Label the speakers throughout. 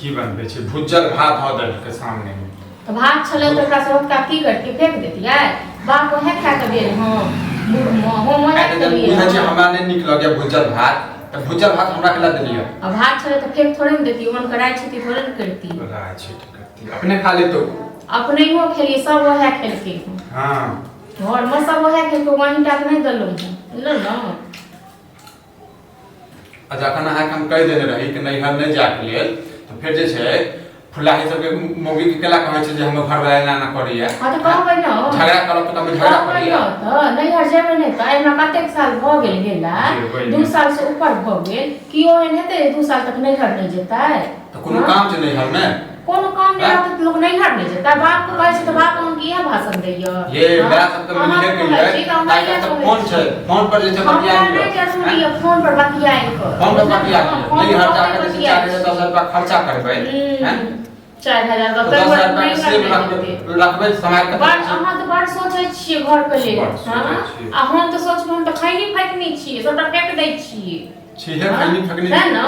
Speaker 1: की बनबे छै भुज्जल भात ध देल के सामने में
Speaker 2: तो भात छले तो ओकरा से ओतका की करके फेंक देतियै बाप ओहे खा के गेल हां हम ओहे के लिए
Speaker 1: बुझै छै हमरा नै नीक लगे भुज्जल भात त भुज्जल भात हमरा खिला देलियै
Speaker 2: अब भात छले तो फेंक थोड़े न देती मन कराई छै ती थोड़े न करती
Speaker 1: राय छै करती अपने खा ले तो
Speaker 2: अपने ही खेलिए सब ओहे खेलके
Speaker 1: हां
Speaker 2: घर में सब ओहे खेलके वहीं टाक नहीं दलो ल न
Speaker 1: अच्छा खाना है हम कह देने रही कि नहीं हम नहीं जाके लेल तो फिर जे छै फुलाही सब के मौगी के केला कहै छै जे हम घर वाला ना करिया
Speaker 2: हां तो कहबै न
Speaker 1: झगड़ा करब त हम झगड़ा करिया
Speaker 2: त नहीं हर जेबे नहीं त एना कतेक साल भ गेल गेला 2 साल से ऊपर भ गेल की ओहन हेते 2 साल तक नहीं हर नहीं जेतै
Speaker 1: तो कोनो काम छै नहीं हर में
Speaker 2: कोनो काम नहीं रहत त लोग नहीं हर नहीं जेतै बाप को कहै छै त बाप हम किया भाषण दैय
Speaker 1: ये बड़ा सब के मिले के लिए ताकि तो फोन छै फोन पर जे छै बतिया
Speaker 2: नहीं जरूरी है फोन पर बतियाई कर
Speaker 1: फोन पर बतिया नहीं हर जाके 4000 रुपया खर्चा करबै हैं
Speaker 2: 4000 का
Speaker 1: तो 10,000 रुपया सेव रखबै समय के
Speaker 2: बार अहाँ तो बार सोचै छियै घर के लेल हां आ हम तो सोचबै हम तो खैनी फैकनी छियै सबटा फेक दै छियै
Speaker 1: छिहे खैनी फैकनी
Speaker 2: है न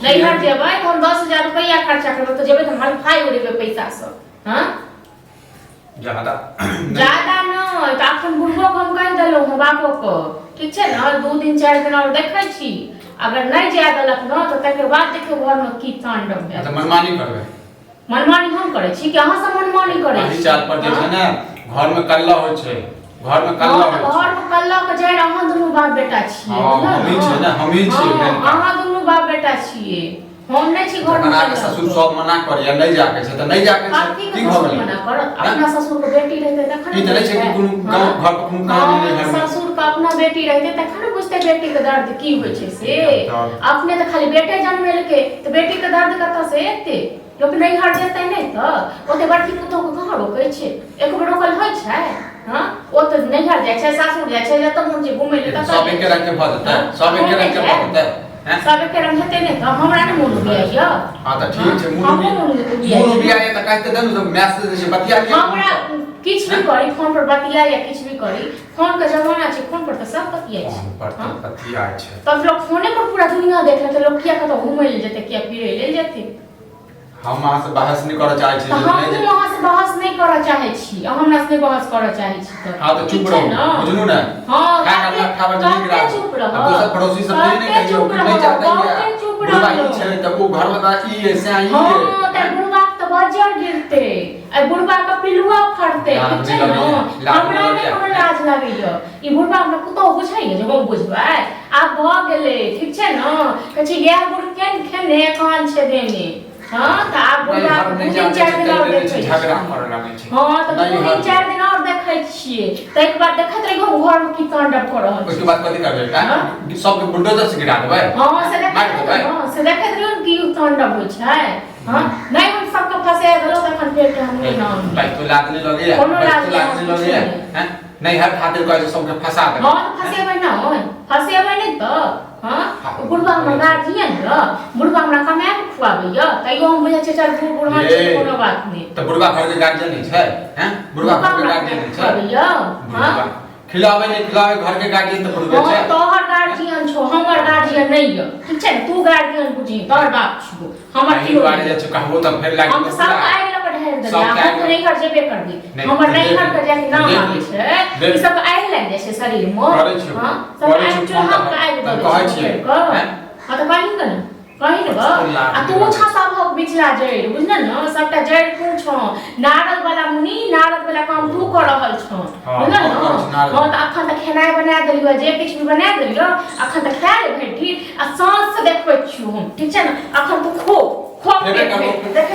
Speaker 2: नहीं हट जेबै तो हम 10000 रुपया खर्चा करबै तो जेबै तो हम खाई उड़ेबै पैसा सब हां
Speaker 1: ज्यादा
Speaker 2: न त अखन बुढ़बो हम कह देलौ हम बापो को ठीक छै न 2 दिन 4 दिन और देखै छी अगर नहीं जाय देलक न तो तकर बाद देखियो घर में की तांडव है
Speaker 1: त मनमानी करबै
Speaker 2: मनमानी हम करै छी कि अहाँ सब मनमानी करै छी
Speaker 1: चाल पर जे छै ना घर में कल्ला होय छै घर में कल्ला होय छै
Speaker 2: घर में कल्ला के जड़ अहाँ दुनू बाप बेटा छियै
Speaker 1: हमी छै ना हमी छियै
Speaker 2: अहाँ दुनू बाप बेटा छियै हम नहीं छी घर में
Speaker 1: के ससुर सब मना करिया नहीं जाके छै त नहीं जाके छै की भ गेलै
Speaker 2: मना करत अपना ससुर के बेटी रहते तखन
Speaker 1: ई त नहीं छै कि कोनो गांव घर पर कोनो काम नहीं है
Speaker 2: ससुर का अपना बेटी रहते तखन बुझते बेटी के दर्द की होय छै से अपने त खाली बेटे जन्मेल के त बेटी के दर्द कत से एते लोग नहीं हट जेतै नहीं त ओते बड़की पुतौ के कहां रोकै छै एक बेर रोकल होय छै हां ओ त नहीं हट जाय छै सासुर जाय छै जत मन जे घुमै ले त
Speaker 1: सब एक रंग के भ जेतै सब एक रंग के भ जेतै हैं
Speaker 2: सब के रंग हेते नहीं त हमरा ने मोन बिया
Speaker 1: हां त ठीक छै मोन बिया त कहते दन मैसेज से बतिया के
Speaker 2: हमरा किछ भी करी फोन पर बतिया या किछ भी करी फोन का जमाना छै फोन पर त सब बतिया छै
Speaker 1: फोन पर त बतिया छै
Speaker 2: तब लोग फोने पर पूरा दुनिया देख रहे थे लोग किया कतो घूमे ले जेते किया फिरे ले जेते
Speaker 1: हम वहां से बहस नहीं करऽ चाहै छी
Speaker 2: हम वहां से बहस नहीं करऽ चाहै छी हमरा से बहस करऽ चाहै छी त
Speaker 1: हां त चुप रहो बुझलु ना
Speaker 2: हां
Speaker 1: का करला खावा जल्दी गिरा
Speaker 2: चुप रहो
Speaker 1: अब दूसरा पड़ोसी सब नहीं कहियो कि नहीं चाहते है बुढ़वा ई छै त वो घर में ई है से आई है
Speaker 2: हां त बुढ़वा त बजर गिरते आ बुढ़वा का पिलुआ फड़ते ठीक छै न हमरा में कोनो लाज लागैय ई बुढ़वा हमरा कुतो बुझाइ जे हम बुझबै आब भ गेलै ठीक छै न कहै छै या बुढ़ केन खेने कान छै देने हां त आब बुढ़वा 2-4 दिन और देखै
Speaker 1: झगड़ा करे लागै छै
Speaker 2: हां त 2-4 दिन और देखै छियै त एक बार देखैत रहियो घर में की तांडव कर रहल छै
Speaker 1: उसके बाद कथि करबै का सब के बुलडोजर से गिरा देबै
Speaker 2: हां से देखैत रहियो की तांडव होय छै हां नहीं हम सबके फंसे गेलो तखन फेर के हम नहीं नाम
Speaker 1: भाई तो लाद नहीं लगे हैं नहीं हर खातिर कह सबके फंसा दे
Speaker 2: हां फंसेबै ना फंसेबै नहीं त हां बुढ़वा हमर गार्जियन र बुढ़वा हमरा कमाए के खुआबैय तइयो हम बुझै छै चल बुढ़वा छै कोनो बात नहीं
Speaker 1: त बुढ़वा घर के गार्जियन नहीं छै हैं बुढ़वा घर के गार्जियन नहीं छै
Speaker 2: हां
Speaker 1: खिलावे नहीं खिलावे घर के गार्जियन त बुढ़वा छै
Speaker 2: तोहर गार्जियन छो हमर गार्जियन नहीं है ठीक छै तू गार्जियन बुझी तोहर बाप छो हमर की
Speaker 1: बारे जे कहबो त फेर लाग
Speaker 2: हम सब आइ लग ढेर दे हम तो नहीं कर जेबे कर दी हमर नहीं कर के जाके नाम आबै छै ई सब आइ लाग जाय छै शरीर में हां सब आइ जो हम आइ दे कहै छियै हां त कहीं न कहीं न आ तू छा सब बिचला जड़ बुझना न सबटा जड़ तू छ नारद वाला मुनि नारद वाला काम तू कर रहल छ बुझना न हां त अखन त खेनाइ बना देलियो जे किछ भी बना देलियो अखन त खा ले भेटी आ सांस से देखबै छी हम ठीक छै न अखन तू खो खो देख